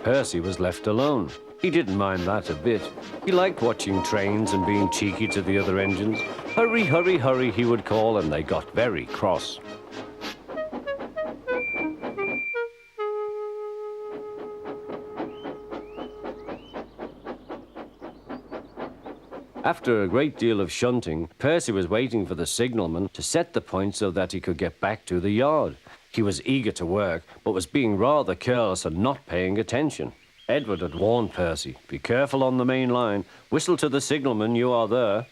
Percy was left alone. He didn't mind that a bit. He liked watching trains and being cheeky to the other engines. Hurry, hurry, hurry, he would call, and they got very cross. After a great deal of shunting, Percy was waiting for the signalman to set the point so that he could get back to the yard. He was eager to work, but was being rather careless and not paying attention. Edward had warned Percy, "Be careful on the main line. Whistle to the signalman you are there."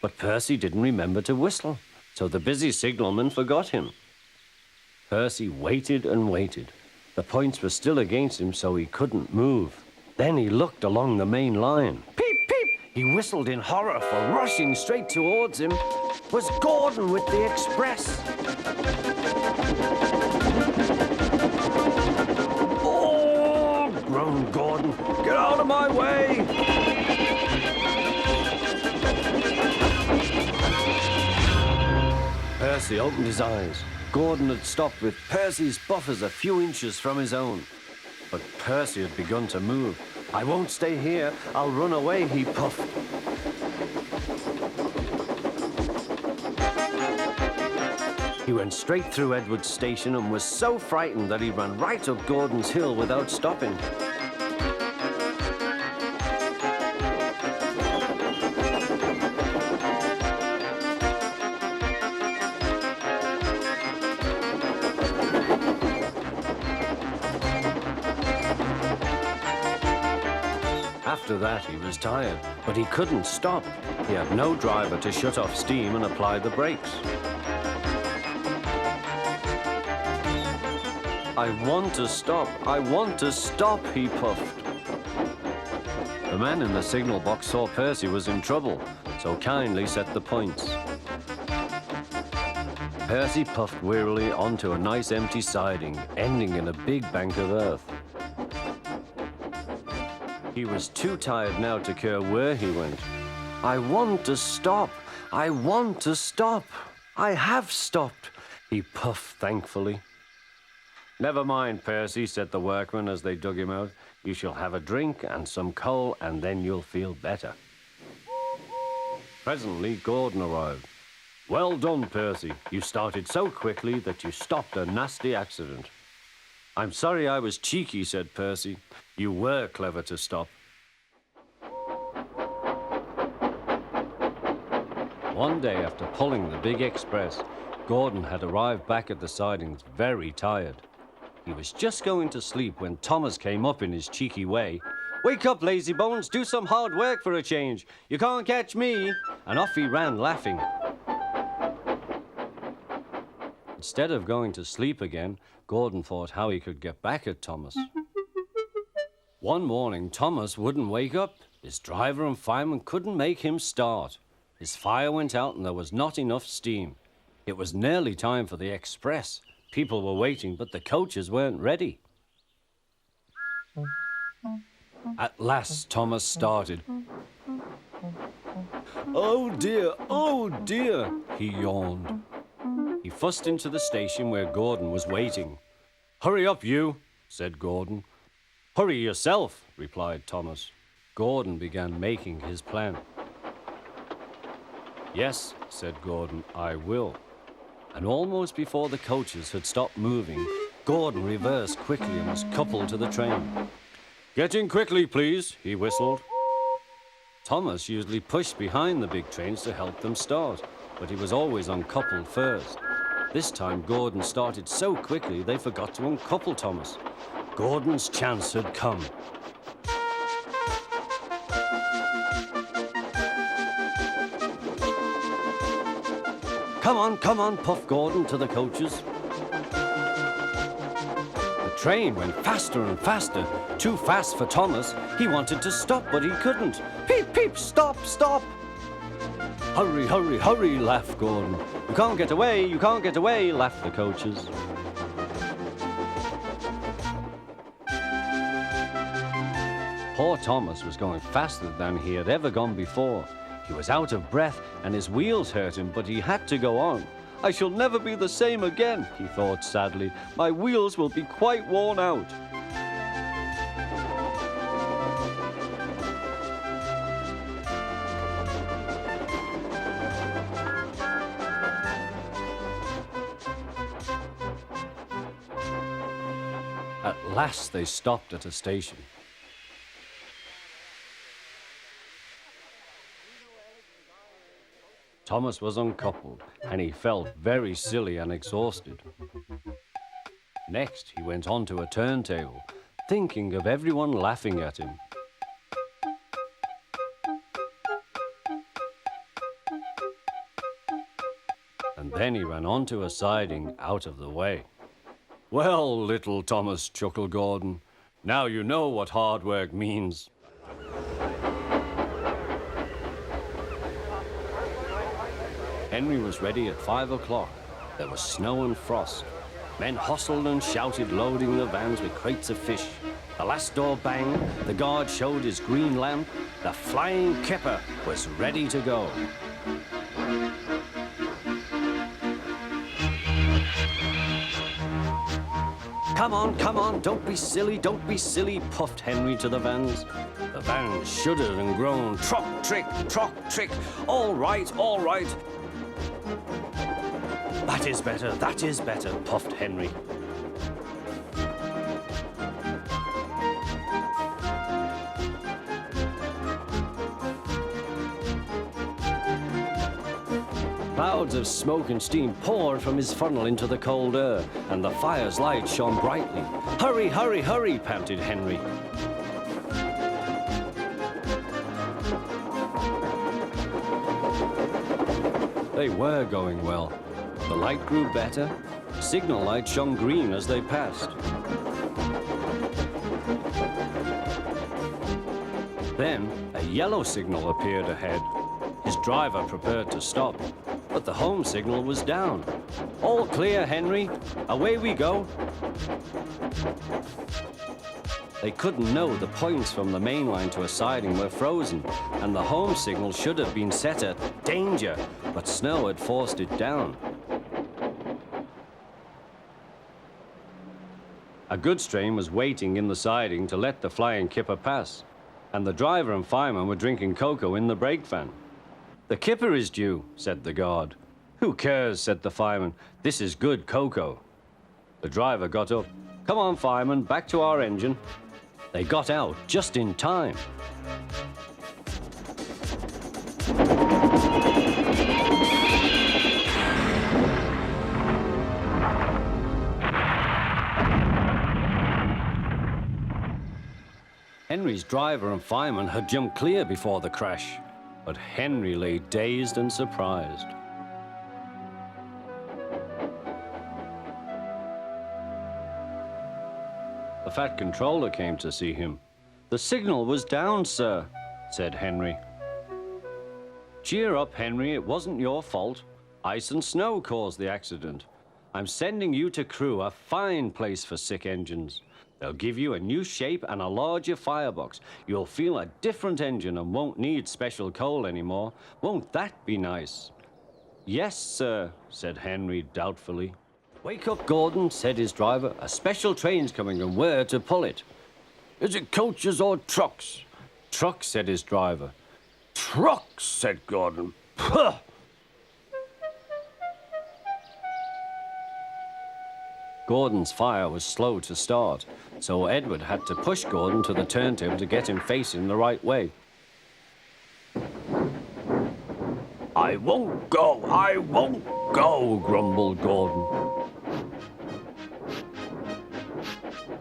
But Percy didn't remember to whistle, so the busy signalman forgot him. Percy waited and waited. The points were still against him, so he couldn't move. Then he looked along the main line. Peep, peep! He whistled in horror, for rushing straight towards him was Gordon with the express. "Oh!" groaned Gordon. "Get out of my way!" Percy opened his eyes. Gordon had stopped with Percy's buffers a few inches from his own. But Percy had begun to move. "I won't stay here. I'll run away," he puffed. He went straight through Edward's station and was so frightened that he ran right up Gordon's hill without stopping. After that, he was tired, but he couldn't stop. He had no driver to shut off steam and apply the brakes. "I want to stop, I want to stop," he puffed. The man in the signal box saw Percy was in trouble, so kindly set the points. Percy puffed wearily onto a nice empty siding, ending in a big bank of earth. He was too tired now to care where he went. "I want to stop. I want to stop. I have stopped," he puffed thankfully. "Never mind, Percy," said the workmen as they dug him out. "You shall have a drink and some coal, and then you'll feel better." Presently, Gordon arrived. "Well done, Percy. You started so quickly that you stopped a nasty accident." "I'm sorry I was cheeky," said Percy. "You were clever to stop." One day, after pulling the big express, Gordon had arrived back at the sidings very tired. He was just going to sleep when Thomas came up in his cheeky way. "Wake up, lazy bones, do some hard work for a change. You can't catch me." And off he ran, laughing. Instead of going to sleep again, Gordon thought how he could get back at Thomas. One morning, Thomas wouldn't wake up. His driver and fireman couldn't make him start. His fire went out and there was not enough steam. It was nearly time for the express. People were waiting, but the coaches weren't ready. At last, Thomas started. Oh dear, he yawned. He fussed into the station where Gordon was waiting. "Hurry up, you," said Gordon. "Hurry yourself," replied Thomas. Gordon began making his plan. "Yes," said Gordon, "I will." And almost before the coaches had stopped moving, Gordon reversed quickly and was coupled to the train. "Get in quickly, please," he whistled. Thomas usually pushed behind the big trains to help them start, but he was always uncoupled first. This time, Gordon started so quickly they forgot to uncouple Thomas. Gordon's chance had come. Come on, puffed Gordon to the coaches. The train went faster and faster, too fast for Thomas. He wanted to stop, but he couldn't. "Peep, peep, stop, stop!" "Hurry, hurry, hurry," laughed Gordon. You can't get away, laughed the coaches. Poor Thomas was going faster than he had ever gone before. He was out of breath and his wheels hurt him, but he had to go on. "I shall never be the same again," he thought sadly. "My wheels will be quite worn out." At last they stopped at a station. Thomas was uncoupled, and he felt very silly and exhausted. Next, he went on to a turntable, thinking of everyone laughing at him. And then he ran onto a siding out of the way. "Well, little Thomas," chuckled Gordon, "now you know what hard work means." Henry was ready at 5 o'clock. There was snow and frost. Men hustled and shouted, loading the vans with crates of fish. The last door banged, the guard showed his green lamp. The flying kipper was ready to go. Come on, don't be silly, puffed Henry to the vans. The vans shuddered and groaned, trock, trick, all right. That is better, puffed Henry. Clouds of smoke and steam poured from his funnel into the cold air, and the fire's light shone brightly. Hurry, panted Henry. They were going well. The light grew better. Signal light shone green as they passed. Then a yellow signal appeared ahead. His driver prepared to stop, but the home signal was down. "All clear, Henry. Away we go." They couldn't know the points from the main line to a siding were frozen, and the home signal should have been set at danger, but snow had forced it down. A goods train was waiting in the siding to let the flying kipper pass, and the driver and fireman were drinking cocoa in the brake van. "The kipper is due," said the guard. "Who cares?" said the fireman. "This is good cocoa." The driver got up. "Come on, fireman, back to our engine." They got out just in time. Henry's driver and fireman had jumped clear before the crash, but Henry lay dazed and surprised. The Fat Controller came to see him. "The signal was down, sir," said Henry. "Cheer up, Henry, it wasn't your fault. Ice and snow caused the accident. I'm sending you to Crewe, a fine place for sick engines. They'll give you a new shape and a larger firebox. You'll feel a different engine and won't need special coal anymore. Won't that be nice?" "Yes, sir," said Henry doubtfully. "Wake up, Gordon," said his driver. "A special train's coming and we're to pull it." "Is it coaches or trucks?" "Trucks," said his driver. "Trucks," said Gordon. "Puh!" Gordon's fire was slow to start, so Edward had to push Gordon to the turntable to get him facing the right way. I won't go, grumbled Gordon.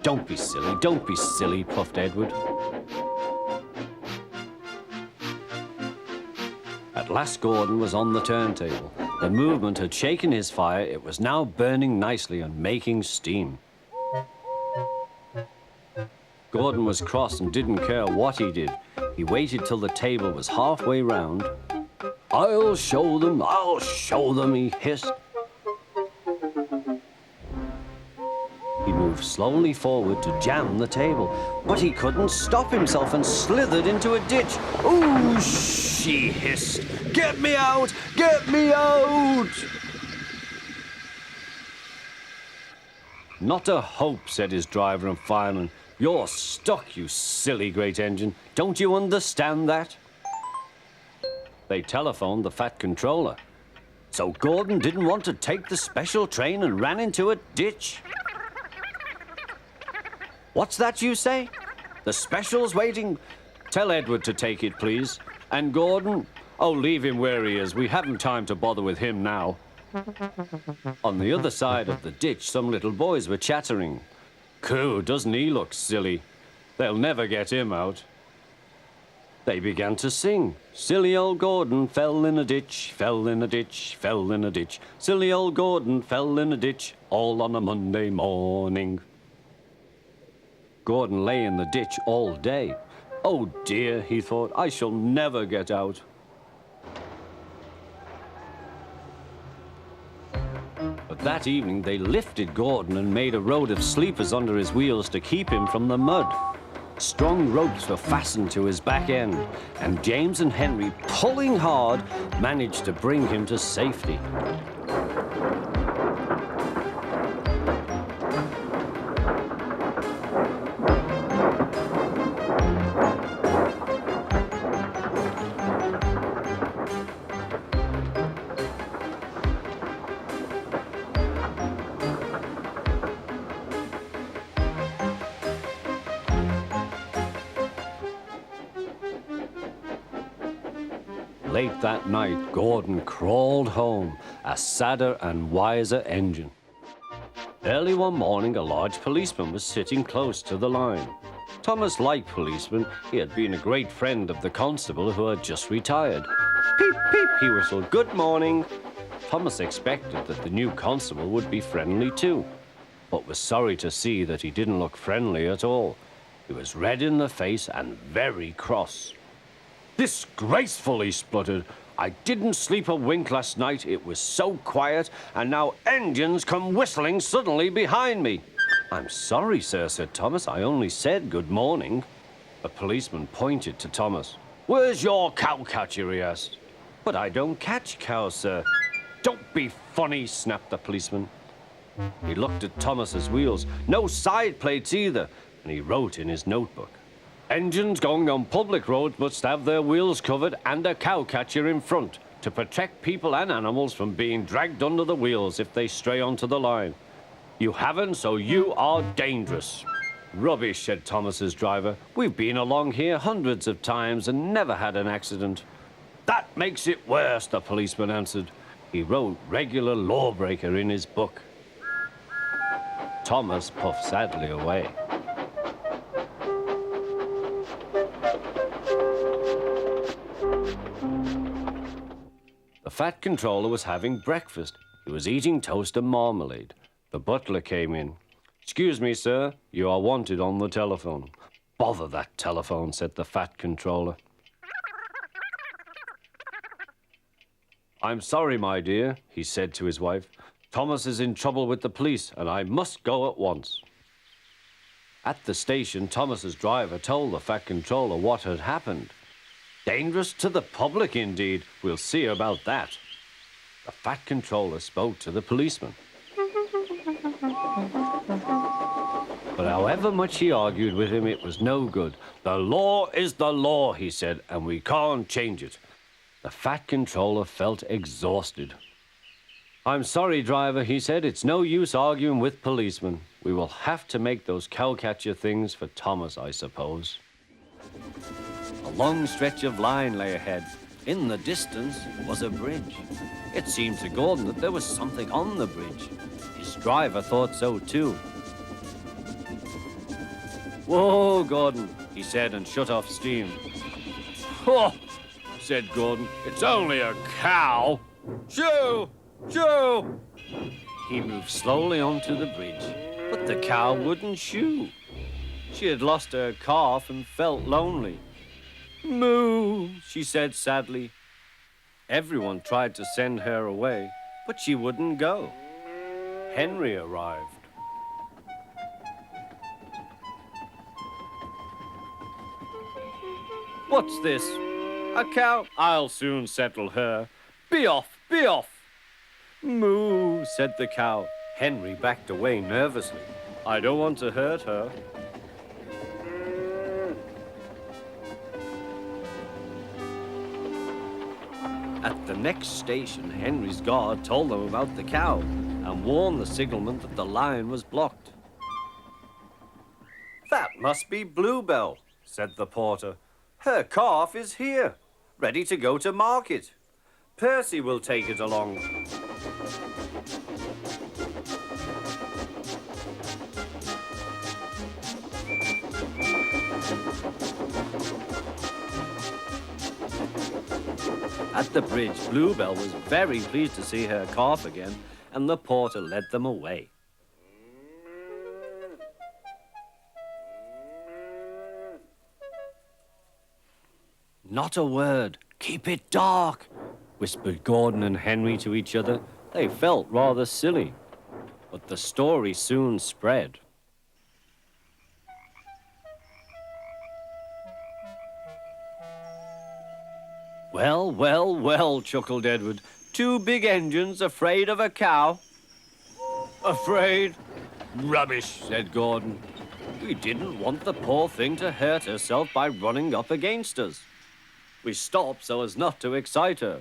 Don't be silly, puffed Edward. At last Gordon was on the turntable. The movement had shaken his fire. It was now burning nicely and making steam. Gordon was cross and didn't care what he did. He waited till the table was halfway round. I'll show them, he hissed. He moved slowly forward to jam the table, but he couldn't stop himself and slithered into a ditch. Ooh, she hissed. Get me out! Get me out! Not a hope, said his driver and fireman. You're stuck, you silly great engine. Don't you understand that? They telephoned the Fat Controller. So Gordon didn't want to take the special train and ran into a ditch. What's that you say? The special's waiting? Tell Edward to take it, please. And Gordon? Oh, leave him where he is. We haven't time to bother with him now. On the other side of the ditch, some little boys were chattering. Coo, doesn't he look silly? They'll never get him out. They began to sing. Silly old Gordon fell in a ditch, fell in a ditch, fell in a ditch. Silly old Gordon fell in a ditch, all on a Monday morning. Gordon lay in the ditch all day. Oh dear, he thought, I shall never get out. But that evening they lifted Gordon and made a road of sleepers under his wheels to keep him from the mud. Strong ropes were fastened to his back end, and James and Henry, pulling hard, managed to bring him to safety. Late that night, Gordon crawled home, a sadder and wiser engine. Early one morning, a large policeman was sitting close to the line. Thomas liked policemen. He had been a great friend of the constable who had just retired. Peep, peep, he whistled, good morning. Thomas expected that the new constable would be friendly too, but was sorry to see that he didn't look friendly at all. He was red in the face and very cross. Disgraceful, he spluttered. I didn't sleep a wink last night. It was so quiet, and now engines come whistling suddenly behind me. I'm sorry, sir, said Thomas. I only said good morning. The policeman pointed to Thomas. Where's your cowcatcher, he asked. But I don't catch cows, sir. Don't be funny, snapped the policeman. He looked at Thomas's wheels. No side plates either, and he wrote in his notebook. Engines going on public roads must have their wheels covered and a cowcatcher in front to protect people and animals from being dragged under the wheels if they stray onto the line. You haven't, so you are dangerous. Rubbish, said Thomas's driver. We've been along here hundreds of times and never had an accident. That makes it worse, the policeman answered. He wrote regular lawbreaker in his book. Thomas puffed sadly away. The fat controller was having breakfast. He was eating toast and marmalade. The butler came in. Excuse me, sir, you are wanted on the telephone. Bother that telephone, said the fat controller. I'm sorry, my dear, he said to his wife. Thomas is in trouble with the police, and I must go at once. At the station, Thomas's driver told the fat controller what had happened. Dangerous to the public, indeed. We'll see about that. The fat controller spoke to the policeman. But however much he argued with him, it was no good. The law is the law, he said, and we can't change it. The fat controller felt exhausted. I'm sorry, driver, he said. It's no use arguing with policemen. We will have to make those cowcatcher things for Thomas, I suppose. A long stretch of line lay ahead. In the distance was a bridge. It seemed to Gordon that there was something on the bridge. His driver thought so too. Whoa, Gordon, he said and shut off steam. Oh, said Gordon, it's only a cow. Shoo! Shoo! He moved slowly onto the bridge, but the cow wouldn't shoo. She had lost her calf and felt lonely. Moo, she said sadly. Everyone tried to send her away, but she wouldn't go. Henry arrived. What's this? A cow? I'll soon settle her. Be off, be off. Moo, said the cow. Henry backed away nervously. I don't want to hurt her. At the next station, Henry's guard told them about the cow and warned the signalman that the line was blocked. That must be Bluebell, said the porter. Her calf is here, ready to go to market. Percy will take it along. At the bridge, Bluebell was very pleased to see her calf again, and the porter led them away. Not a word. Keep it dark, whispered Gordon and Henry to each other. They felt rather silly, but the story soon spread. Well, well, well, chuckled Edward. 2 big engines afraid of a cow? Afraid? Rubbish, said Gordon. We didn't want the poor thing to hurt herself by running up against us. We stopped so as not to excite her.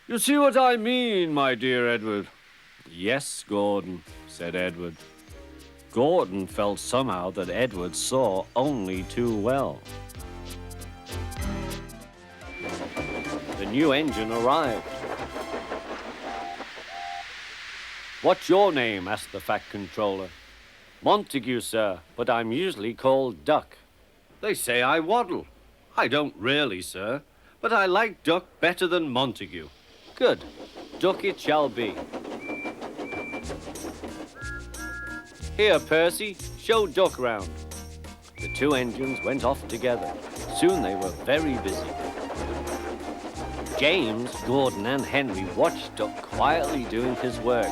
You see what I mean, my dear Edward? Yes, Gordon, said Edward. Gordon felt somehow that Edward saw only too well. The new engine arrived. What's your name? Asked the fat controller. Montague, sir, but I'm usually called Duck. They say I waddle. I don't really, sir, but I like Duck better than Montague. Good. Duck it shall be. Here, Percy, show Duck round. The 2 engines went off together. Soon they were very busy. James, Gordon and Henry watched Duck quietly doing his work.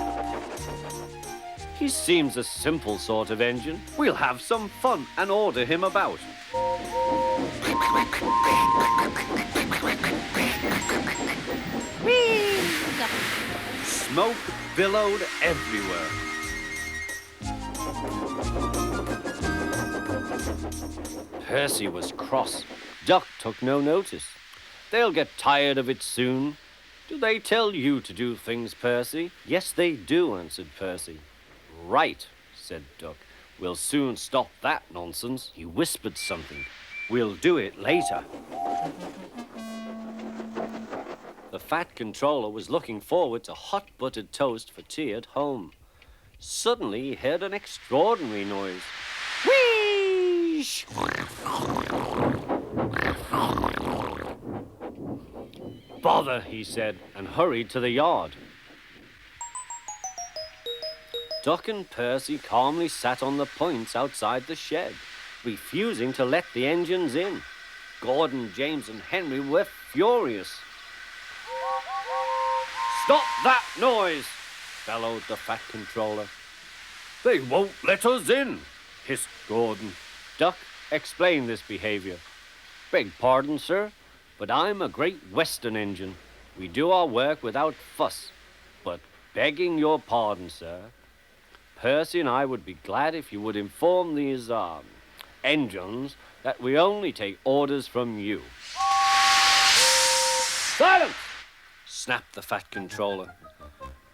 He seems a simple sort of engine. We'll have some fun and order him about. Whee! Smoke billowed everywhere. Percy was cross. Duck took no notice. They'll get tired of it soon. Do they tell you to do things, Percy? Yes, they do, answered Percy. Right, said Duck. We'll soon stop that nonsense. He whispered something. We'll do it later. The fat controller was looking forward to hot buttered toast for tea at home. Suddenly he heard an extraordinary noise. Whee! Bother, he said, and hurried to the yard. Duck and Percy calmly sat on the points outside the shed, refusing to let the engines in. Gordon, James, and Henry were furious. Stop that noise, bellowed the fat controller. They won't let us in, hissed Gordon. Duck, explain this behavior. Beg pardon, sir, but I'm a Great Western engine. We do our work without fuss. But begging your pardon, sir, Percy and I would be glad if you would inform these engines that we only take orders from you. Silence! Snapped the fat controller.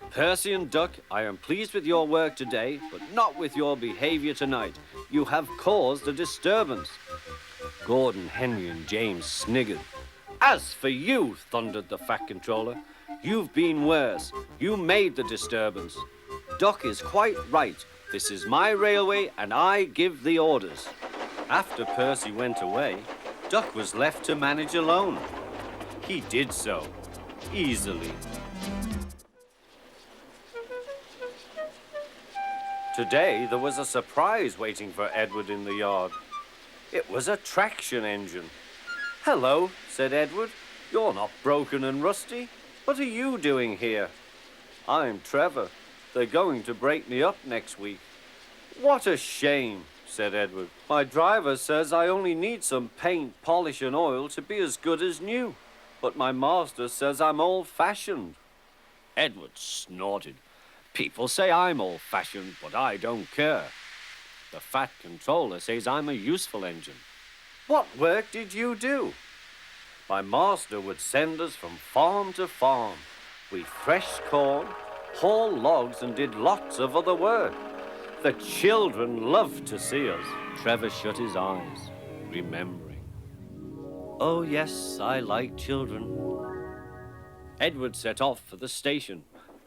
Percy and Duck, I am pleased with your work today, but not with your behavior tonight. You have caused a disturbance. Gordon, Henry, and James sniggered. As for you, thundered the fat controller, you've been worse. You made the disturbance. Duck is quite right. This is my railway, and I give the orders. After Percy went away, Duck was left to manage alone. He did so, easily. Today, there was a surprise waiting for Edward in the yard. It was a traction engine. Hello, said Edward. You're not broken and rusty. What are you doing here? I'm Trevor. They're going to break me up next week. What a shame, said Edward. My driver says I only need some paint, polish and oil to be as good as new. But my master says I'm old-fashioned. Edward snorted. People say I'm old-fashioned, but I don't care. The fat controller says I'm a useful engine. What work did you do? My master would send us from farm to farm. We threshed corn, hauled logs and did lots of other work. The children love to see us. Trevor shut his eyes, remembering. Oh, yes, I like children. Edward set off for the station.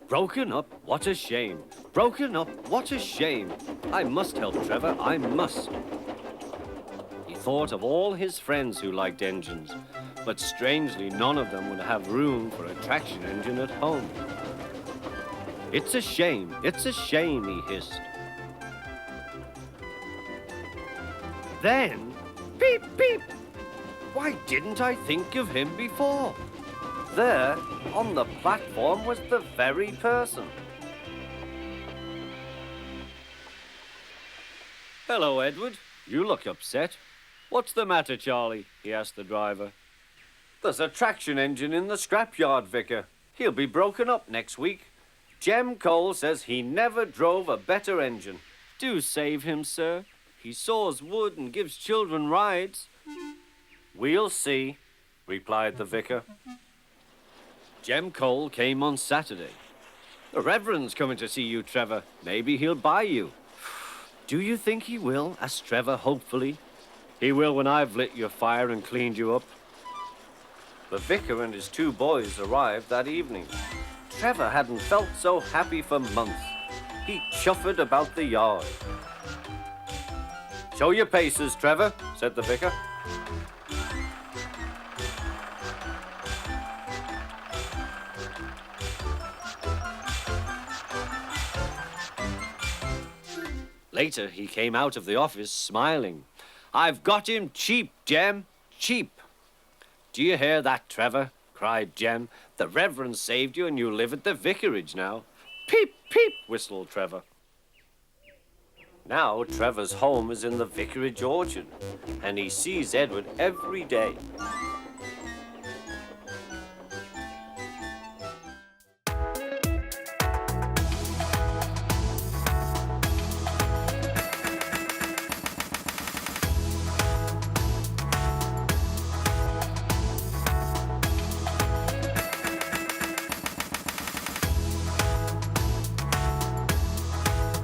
Broken up, what a shame. Broken up, what a shame. I must help Trevor, I must. He thought of all his friends who liked engines, but strangely none of them would have room for a traction engine at home. It's a shame, he hissed. Then, beep, beep. Why didn't I think of him before? There, on the platform, was the very person. Hello, Edward. You look upset. What's the matter, Charlie? He asked the driver. There's a traction engine in the scrapyard, Vicar. He'll be broken up next week. Jem Cole says he never drove a better engine. Do save him, sir. He saws wood and gives children rides. We'll see, replied the vicar. Jem Cole came on Saturday. The Reverend's coming to see you, Trevor. Maybe he'll buy you. Do you think he will? Asked Trevor hopefully. He will when I've lit your fire and cleaned you up. The vicar and his two boys arrived that evening. Trevor hadn't felt so happy for months. He chuffered about the yard. Show your paces, Trevor, said the vicar. Later, he came out of the office smiling. I've got him cheap, Jem, cheap. Do you hear that, Trevor? Cried Jem. The Reverend saved you and you live at the vicarage now. Peep, peep, whistled Trevor. Now Trevor's home is in the vicarage orchard, and he sees Edward every day.